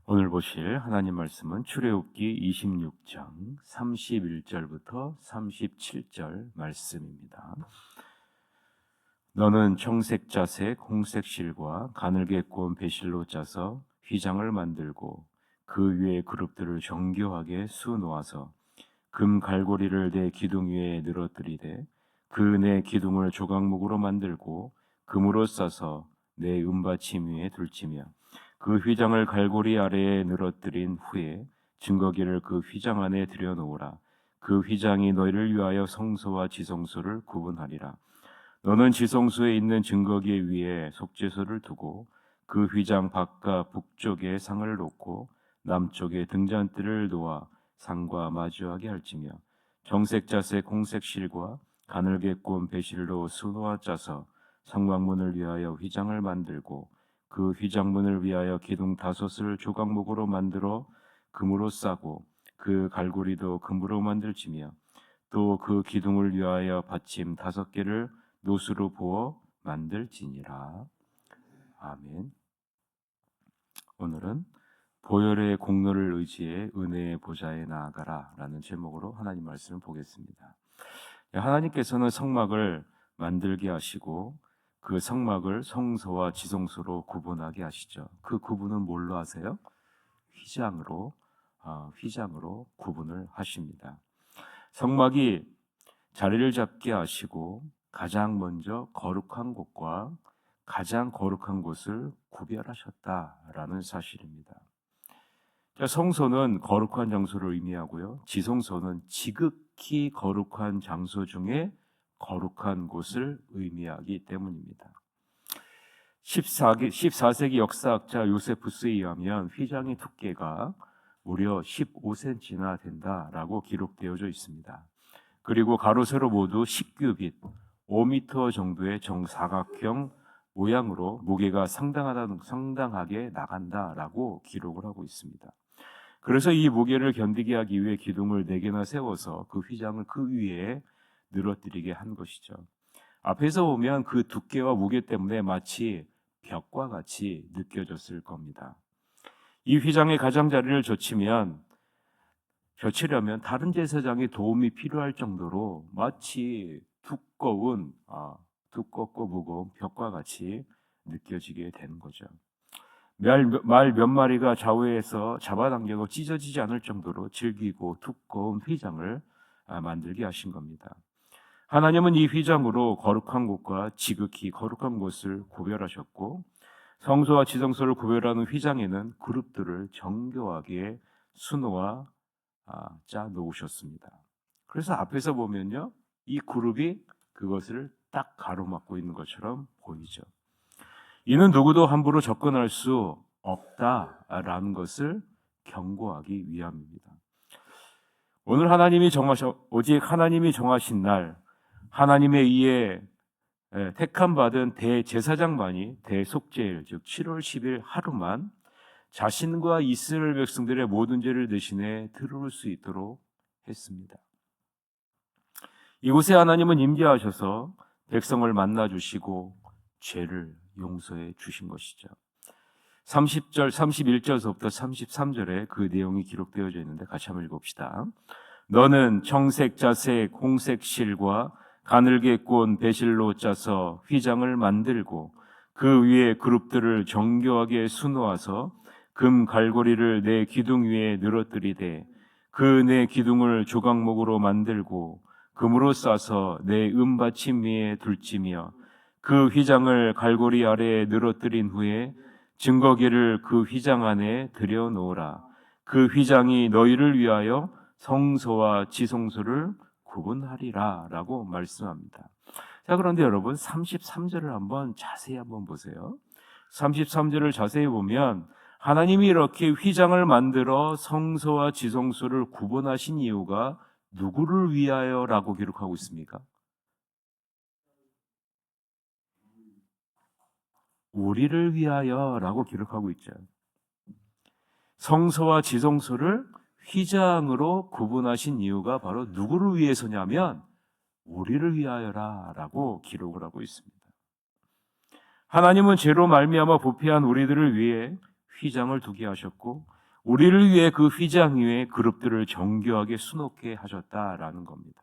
오늘 보실 하나님 말씀은 출애굽기 26장 31절부터 37절 말씀입니다. 너는 청색 자색 홍색 실과 가늘게 구운 배실로 짜서 휘장을 만들고 그 위에 그룹들을 정교하게 수놓아서 금 갈고리를 내 기둥 위에 늘어뜨리되 그 내 기둥을 조각목으로 만들고 금으로 싸서 내 은받침 위에 둘치며 그 휘장을 갈고리 아래에 늘어뜨린 후에 증거기를 그 휘장 안에 들여놓으라. 그 휘장이 너희를 위하여 성소와 지성소를 구분하리라. 너는 지성소에 있는 증거기 위에 속죄소를 두고 그 휘장 바깥 북쪽에 상을 놓고 남쪽에 등잔대를 놓아 상과 마주하게 할지며 정색 자색 홍색 실과 가늘게 구운 배실로 수놓아 짜서 성막문을 위하여 휘장을 만들고 그 휘장문을 위하여 기둥 5을 조각목으로 만들어 금으로 싸고 그 갈고리도 금으로 만들지며 또 그 기둥을 위하여 받침 5개를 노수로 부어 만들지니라. 아멘. 오늘은 보혈의 공로를 의지해 은혜의 보좌에 나아가라 라는 제목으로 하나님 말씀을 보겠습니다. 하나님께서는 성막을 만들게 하시고 그 성막을 성소와 지성소로 구분하게 하시죠. 그 구분은 뭘로 하세요? 휘장으로 구분을 하십니다. 성막이 자리를 잡게 하시고 가장 먼저 거룩한 곳과 가장 거룩한 곳을 구별하셨다라는 사실입니다. 성소는 거룩한 장소를 의미하고요. 지성소는 지극히 거룩한 장소 중에 거룩한 곳을 의미하기 때문입니다. 14세기 역사학자 요세푸스에 의하면 휘장의 두께가 무려 15cm나 된다라고 기록되어져 있습니다. 그리고 가로 세로 모두 10규빗, 5m 정도의 정사각형 모양으로 무게가 상당하게 나간다라고 기록을 하고 있습니다. 그래서 이 무게를 견디게 하기 위해 기둥을 4개나 세워서 그 휘장을 그 위에 늘어뜨리게 한 것이죠. 앞에서 보면 그 두께와 무게 때문에 마치 벽과 같이 느껴졌을 겁니다. 이 휘장의 가장자리를 젖히려면 다른 제사장의 도움이 필요할 정도로 마치 두껍고 무거운 벽과 같이 느껴지게 되는 거죠. 말 몇 마리가 좌우에서 잡아당겨도 찢어지지 않을 정도로 질기고 두꺼운 휘장을 만들게 하신 겁니다. 하나님은 이 휘장으로 거룩한 곳과 지극히 거룩한 곳을 구별하셨고 성소와 지성소를 구별하는 휘장에는 그룹들을 정교하게 수놓아 짜 놓으셨습니다. 그래서 앞에서 보면요, 이 그룹이 그것을 딱 가로막고 있는 것처럼 보이죠. 이는 누구도 함부로 접근할 수 없다라는 것을 경고하기 위함입니다. 오늘 오직 하나님이 정하신 날, 하나님에 의해 택함 받은 대제사장만이 대속죄일, 즉 7월 10일 하루만 자신과 이스라엘 백성들의 모든 죄를 대신해 들어올 수 있도록 했습니다. 이곳에 하나님은 임재하셔서 백성을 만나주시고 죄를 용서해 주신 것이죠. 31절서부터 33절에 그 내용이 기록되어져 있는데 같이 한번 읽읍시다. 너는 청색 자색 홍색 실과 가늘게 구운 배실로 짜서 휘장을 만들고 그 위에 그룹들을 정교하게 수놓아서 금 갈고리를 내 기둥 위에 늘어뜨리되 그 내 기둥을 조각목으로 만들고 금으로 싸서 내 은받침 위에 둘치며 그 휘장을 갈고리 아래에 늘어뜨린 후에 증거기를 그 휘장 안에 들여놓으라. 그 휘장이 너희를 위하여 성소와 지성소를 구분하리라 라고 말씀합니다. 자, 그런데 여러분 33절을 자세히 보세요. 33절을 자세히 보면 하나님이 이렇게 휘장을 만들어 성소와 지성소를 구분하신 이유가 누구를 위하여라고 기록하고 있습니까? 우리를 위하여라고 기록하고 있죠. 성소와 지성소를 휘장으로 구분하신 이유가 바로 누구를 위해서냐면 우리를 위하여라라고 기록을 하고 있습니다. 하나님은 죄로 말미암아 부패한 우리들을 위해 휘장을 두게 하셨고 우리를 위해 그 휘장 위에 그릇들을 정교하게 수놓게 하셨다라는 겁니다.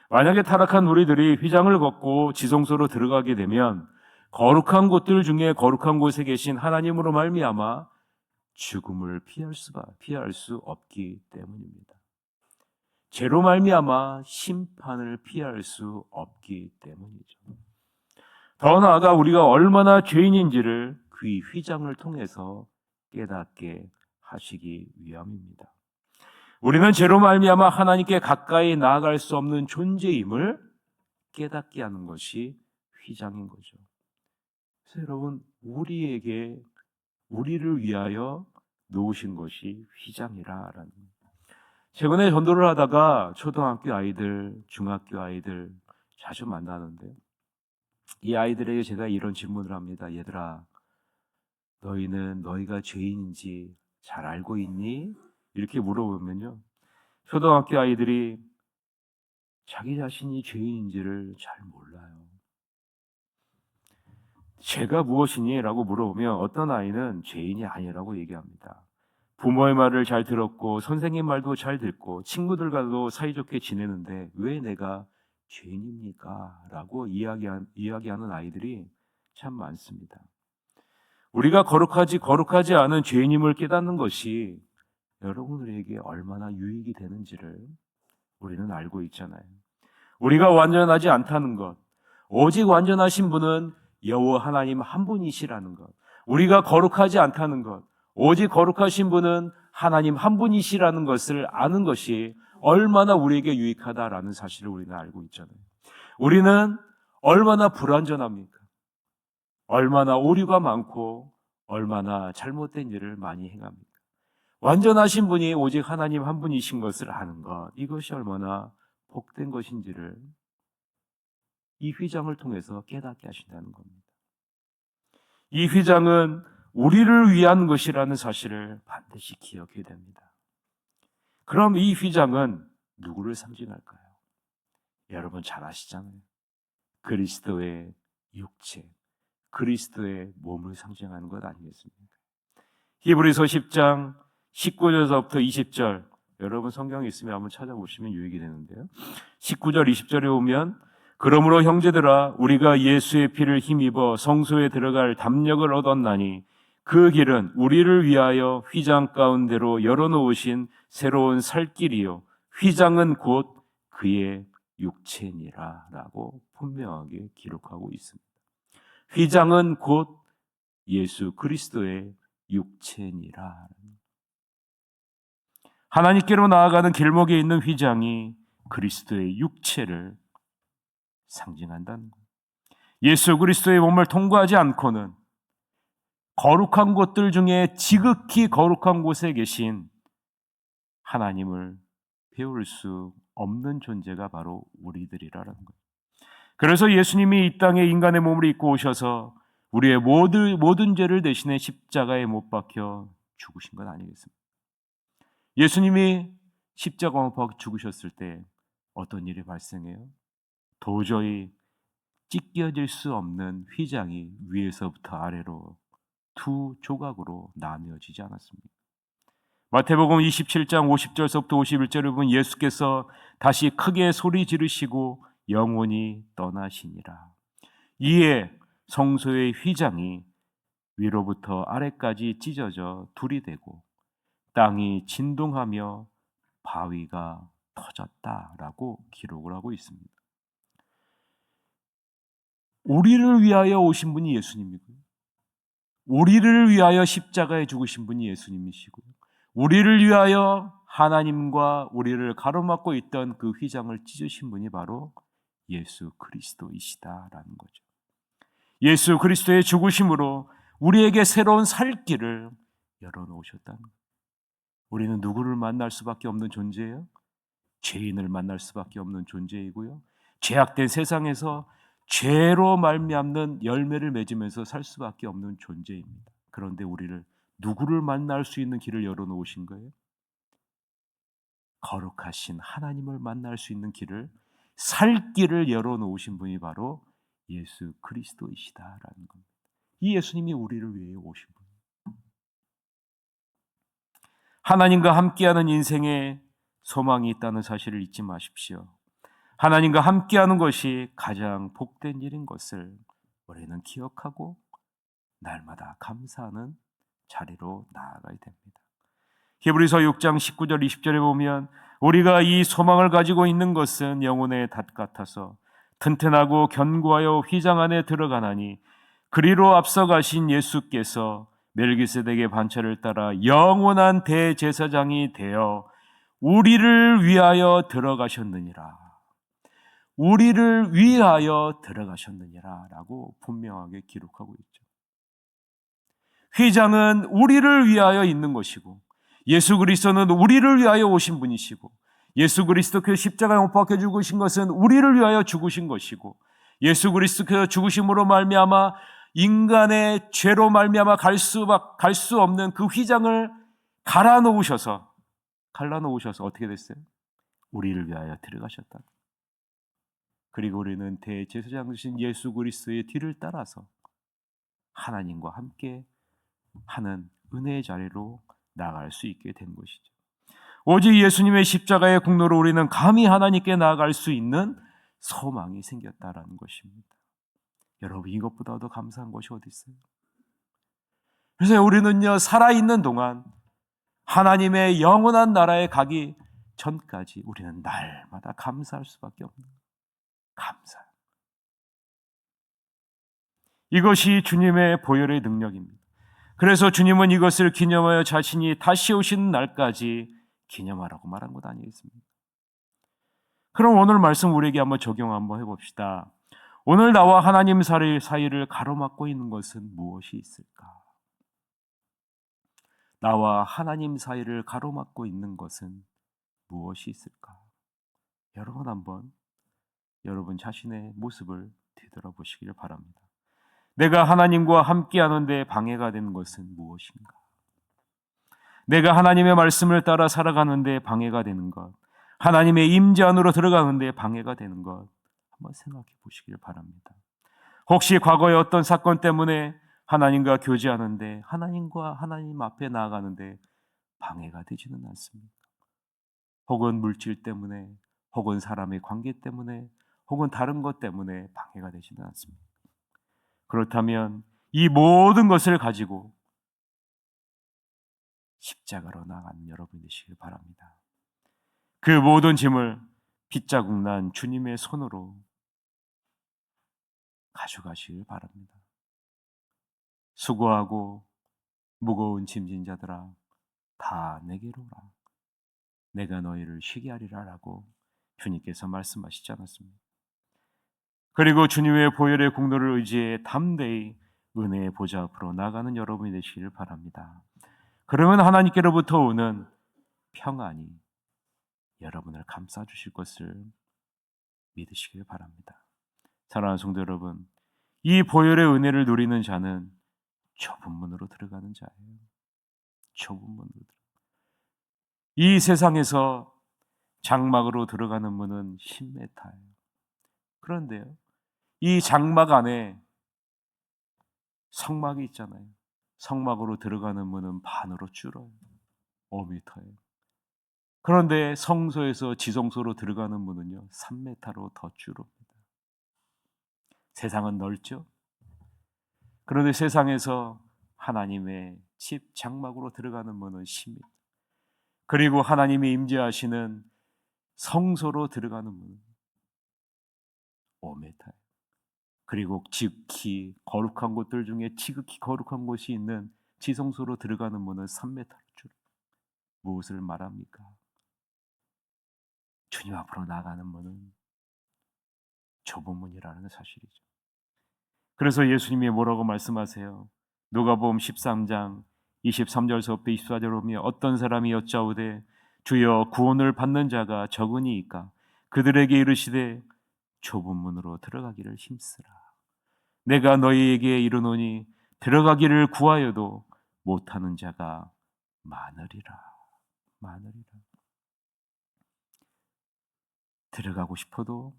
만약에 타락한 우리들이 휘장을 걷고 지성소로 들어가게 되면 거룩한 곳들 중에 거룩한 곳에 계신 하나님으로 말미암아 죽음을 피할 수 없기 때문입니다. 죄로 말미암아 심판을 피할 수 없기 때문이죠. 더 나아가 우리가 얼마나 죄인인지를 그 휘장을 통해서 깨닫게 하시기 위함입니다. 우리는 죄로 말미암아 하나님께 가까이 나아갈 수 없는 존재임을 깨닫게 하는 것이 휘장인 거죠. 그래서 여러분, 우리를 위하여 놓으신 것이 휘장이라라는. 최근에 전도를 하다가 초등학교 아이들, 중학교 아이들 자주 만나는데 이 아이들에게 제가 이런 질문을 합니다. 얘들아, 너희는 너희가 죄인인지 잘 알고 있니? 이렇게 물어보면요, 초등학교 아이들이 자기 자신이 죄인인지를 잘 몰라요. 죄가 무엇이니? 라고 물어보면 어떤 아이는 죄인이 아니라고 얘기합니다. 부모의 말을 잘 들었고 선생님 말도 잘 듣고 친구들과도 사이좋게 지내는데 왜 내가 죄인입니까? 라고 이야기하는 아이들이 참 많습니다. 우리가 거룩하지 않은 죄인임을 깨닫는 것이 여러분들에게 얼마나 유익이 되는지를 우리는 알고 있잖아요. 우리가 완전하지 않다는 것, 오직 완전하신 분은 여호와 하나님 한 분이시라는 것, 우리가 거룩하지 않다는 것, 오직 거룩하신 분은 하나님 한 분이시라는 것을 아는 것이 얼마나 우리에게 유익하다라는 사실을 우리는 알고 있잖아요. 우리는 얼마나 불완전합니까? 얼마나 오류가 많고 얼마나 잘못된 일을 많이 행합니까? 완전하신 분이 오직 하나님 한 분이신 것을 아는 것, 이것이 얼마나 복된 것인지를 이 휘장을 통해서 깨닫게 하신다는 겁니다. 이 휘장은 우리를 위한 것이라는 사실을 반드시 기억해야 됩니다. 그럼 이 휘장은 누구를 상징할까요? 여러분 잘 아시잖아요. 그리스도의 육체, 그리스도의 몸을 상징하는 것 아니겠습니까? 히브리서 10장 19절부터 20절, 여러분 성경에 있으면 한번 찾아보시면 유익이 되는데요. 19절 20절에 보면 그러므로 형제들아 우리가 예수의 피를 힘입어 성소에 들어갈 담력을 얻었나니 그 길은 우리를 위하여 휘장 가운데로 열어놓으신 새로운 살 길이요 휘장은 곧 그의 육체니라 라고 분명하게 기록하고 있습니다. 휘장은 곧 예수 그리스도의 육체니라. 하나님께로 나아가는 길목에 있는 휘장이 그리스도의 육체를 상징한다는 것. 예수 그리스도의 몸을 통과하지 않고는 거룩한 곳들 중에 지극히 거룩한 곳에 계신 하나님을 배울 수 없는 존재가 바로 우리들이라는 것. 그래서 예수님이 이 땅에 인간의 몸을 입고 오셔서 우리의 모든 죄를 대신해 십자가에 못 박혀 죽으신 것 아니겠습니까? 예수님이 십자가 못 박혀 죽으셨을 때 어떤 일이 발생해요? 도저히 찢겨질 수 없는 휘장이 위에서부터 아래로 두 조각으로 나뉘어지지 않았습니다. 마태복음 27장 50절서부터 51절에 보면 예수께서 다시 크게 소리 지르시고 영원히 떠나시니라. 이에 성소의 휘장이 위로부터 아래까지 찢어져 둘이 되고 땅이 진동하며 바위가 터졌다라고 기록을 하고 있습니다. 우리를 위하여 오신 분이 예수님이고요. 우리를 위하여 십자가에 죽으신 분이 예수님이시고요. 우리를 위하여 하나님과 우리를 가로막고 있던 그 휘장을 찢으신 분이 바로 예수 그리스도이시다라는 거죠. 예수 그리스도의 죽으심으로 우리에게 새로운 살 길을 열어놓으셨다는 거예요. 우리는 누구를 만날 수밖에 없는 존재예요? 죄인을 만날 수밖에 없는 존재이고요. 죄악된 세상에서 죄로 말미암는 열매를 맺으면서 살 수밖에 없는 존재입니다. 그런데 우리를 누구를 만날 수 있는 길을 열어놓으신 거예요? 거룩하신 하나님을 만날 수 있는 길을, 살 길을 열어놓으신 분이 바로 예수 그리스도이시다라는 겁니다. 이 예수님이 우리를 위해 오신 분. 하나님과 함께하는 인생에 소망이 있다는 사실을 잊지 마십시오. 하나님과 함께하는 것이 가장 복된 일인 것을 우리는 기억하고 날마다 감사하는 자리로 나아가야 됩니다. 히브리서 6장 19절 20절에 보면 우리가 이 소망을 가지고 있는 것은 영혼의 닷 같아서 튼튼하고 견고하여 휘장 안에 들어가나니 그리로 앞서가신 예수께서 멜기세덱의 반차를 따라 영원한 대제사장이 되어 우리를 위하여 들어가셨느니라. 우리를 위하여 들어가셨느니라 라고 분명하게 기록하고 있죠. 휘장은 우리를 위하여 있는 것이고 예수 그리스도는 우리를 위하여 오신 분이시고 예수 그리스도 그 십자가에 못 박혀 죽으신 것은 우리를 위하여 죽으신 것이고 예수 그리스도께서 죽으심으로 말미암아 인간의 죄로 말미암아 갈 수 없는 그 휘장을 갈라놓으셔서 어떻게 됐어요? 우리를 위하여 들어가셨다. 그리고 우리는 대제사장 되신 예수 그리스도의 뒤를 따라서 하나님과 함께 하는 은혜의 자리로 나아갈 수 있게 된 것이죠. 오직 예수님의 십자가의 공로로 우리는 감히 하나님께 나아갈 수 있는 소망이 생겼다라는 것입니다. 여러분, 이것보다 더 감사한 것이 어디 있어요? 그래서 우리는요, 살아있는 동안 하나님의 영원한 나라에 가기 전까지 우리는 날마다 감사할 수밖에 없는 거예요. 감사. 이것이 주님의 보혈의 능력입니다. 그래서 주님은 이것을 기념하여 자신이 다시 오시는 날까지 기념하라고 말한 것 아니겠습니까? 그럼 오늘 말씀 우리에게 한번 적용 한번 해봅시다. 오늘 나와 하나님 사이를 가로막고 있는 것은 무엇이 있을까? 나와 하나님 사이를 가로막고 있는 것은 무엇이 있을까? 여러분 한번 여러분 자신의 모습을 되돌아보시기를 바랍니다. 내가 하나님과 함께하는 데 방해가 되는 것은 무엇인가? 내가 하나님의 말씀을 따라 살아가는 데 방해가 되는 것, 하나님의 임재 안으로 들어가는 데 방해가 되는 것 한번 생각해 보시길 바랍니다. 혹시 과거의 어떤 사건 때문에 하나님과 교제하는데 하나님과 하나님 앞에 나아가는데 방해가 되지는 않습니까? 혹은 물질 때문에 혹은 사람의 관계 때문에 혹은 다른 것 때문에 방해가 되지는 않습니다. 그렇다면 이 모든 것을 가지고 십자가로 나가는 여러분이 되시길 바랍니다. 그 모든 짐을 핏자국 난 주님의 손으로 가져가시길 바랍니다. 수고하고 무거운 짐진 자들아 다 내게로 오라. 내가 너희를 쉬게 하리라 라고 주님께서 말씀하시지 않았습니까? 그리고 주님의 보혈의 공로를 의지해 담대히 은혜의 보좌 앞으로 나가는 여러분이 되시기를 바랍니다. 그러면 하나님께로부터 오는 평안이 여러분을 감싸주실 것을 믿으시길 바랍니다. 사랑하는 성도 여러분, 이 보혈의 은혜를 누리는 자는 좁은 문으로 들어가는 자예요. 좁은 문으로 이 세상에서 장막으로 들어가는 문은 10m예요. 그런데요, 이 장막 안에 성막이 있잖아요. 성막으로 들어가는 문은 반으로 줄어요. 5m예요. 그런데 성소에서 지성소로 들어가는 문은요 3m로 더 줄어듭니다. 세상은 넓죠. 그런데 세상에서 하나님의 집 장막으로 들어가는 문은 10m. 그리고 하나님이 임재하시는 성소로 들어가는 문은 5m예요. 그리고 지극히 거룩한 곳들 중에 지극히 거룩한 곳이 있는 지성소로 들어가는 문은 3m로 줄어요. 무엇을 말합니까? 주님 앞으로 나가는 문은 좁은 문이라는 사실이죠. 그래서 예수님이 뭐라고 말씀하세요? 누가복음 13장 23절서부터 24절을 보면 어떤 사람이 여짜오되 주여 구원을 받는 자가 적으니이까 그들에게 이르시되 좁은 문으로 들어가기를 힘쓰라. 내가 너희에게 이르노니 들어가기를 구하여도 못하는 자가 많으리라. 들어가고 싶어도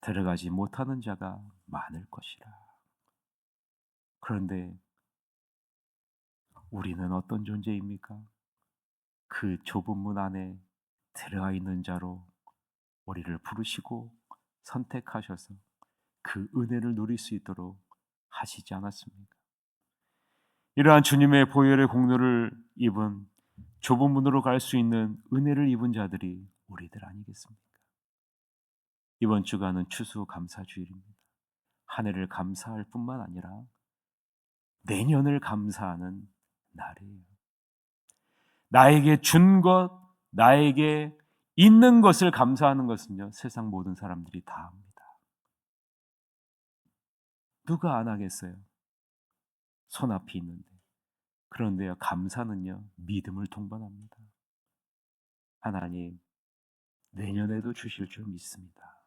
들어가지 못하는 자가 많을 것이라. 그런데 우리는 어떤 존재입니까? 그 좁은 문 안에 들어가 있는 자로 우리를 부르시고 선택하셔서 그 은혜를 누릴 수 있도록 하시지 않았습니까? 이러한 주님의 보혈의 공로를 입은 좁은 문으로 갈 수 있는 은혜를 입은 자들이 우리들 아니겠습니까? 이번 주간은 추수감사주일입니다. 한 해를 감사할 뿐만 아니라 내년을 감사하는 날이에요. 나에게 준 것, 나에게 있는 것을 감사하는 것은요, 세상 모든 사람들이 다 합니다. 누가 안 하겠어요? 손 앞이 있는데. 그런데요, 감사는요, 믿음을 동반합니다. 하나님, 내년에도 주실 줄 믿습니다.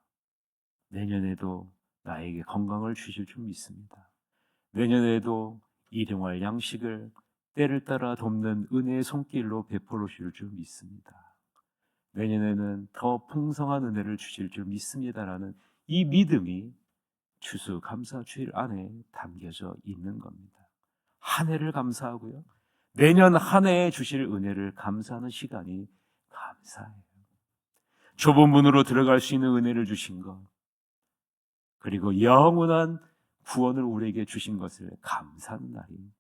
내년에도 나에게 건강을 주실 줄 믿습니다. 내년에도 일용할 양식을 때를 따라 돕는 은혜의 손길로 베풀어 주실 줄 믿습니다. 내년에는 더 풍성한 은혜를 주실 줄 믿습니다라는 이 믿음이 추수감사주일 안에 담겨져 있는 겁니다. 한 해를 감사하고요, 내년 한 해에 주실 은혜를 감사하는 시간이 감사해요. 좁은 문으로 들어갈 수 있는 은혜를 주신 것, 그리고 영원한 구원을 우리에게 주신 것을 감사하는 날이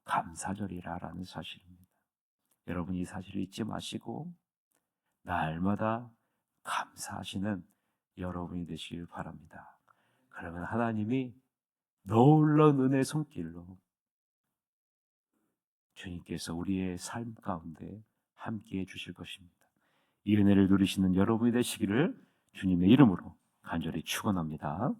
감사절이라는 사실입니다. 여러분, 이 사실을 잊지 마시고 날마다 감사하시는 여러분이 되시길 바랍니다. 그러면 하나님이 놀라운 은혜의 손길로 주님께서 우리의 삶 가운데 함께해 주실 것입니다. 이 은혜를 누리시는 여러분이 되시기를 주님의 이름으로 간절히 축원합니다.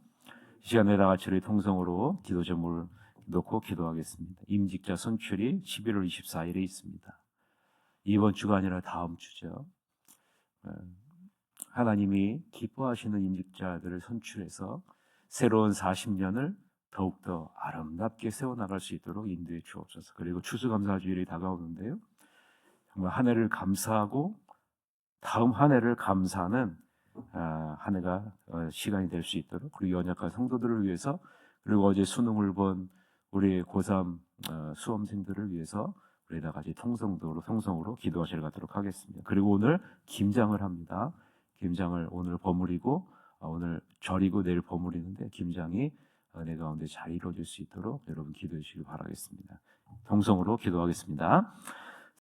이 시간에 다 같이 우리 통성으로 기도 제목을 놓고 기도하겠습니다. 임직자 선출이 11월 24일에 있습니다. 이번 주가 아니라 다음 주죠. 하나님이 기뻐하시는 임직자들을 선출해서 새로운 40년을 더욱더 아름답게 세워나갈 수 있도록 인도해 주옵소서. 그리고 추수감사주일이 다가오는데요, 정말 한 해를 감사하고 다음 한 해를 감사하는 한 해가 시간이 될 수 있도록, 그리고 연약한 성도들을 위해서, 그리고 어제 수능을 본 우리 고3 수험생들을 위해서 우리 다 같이 통성으로 기도하실 가도록 하겠습니다. 그리고 오늘 김장을 합니다. 김장을 오늘 버무리고 오늘 절이고 내일 버무리는데 김장이 내 가운데 잘 이루어질 수 있도록 여러분 기도해 주시기 바라겠습니다. 통성으로 기도하겠습니다.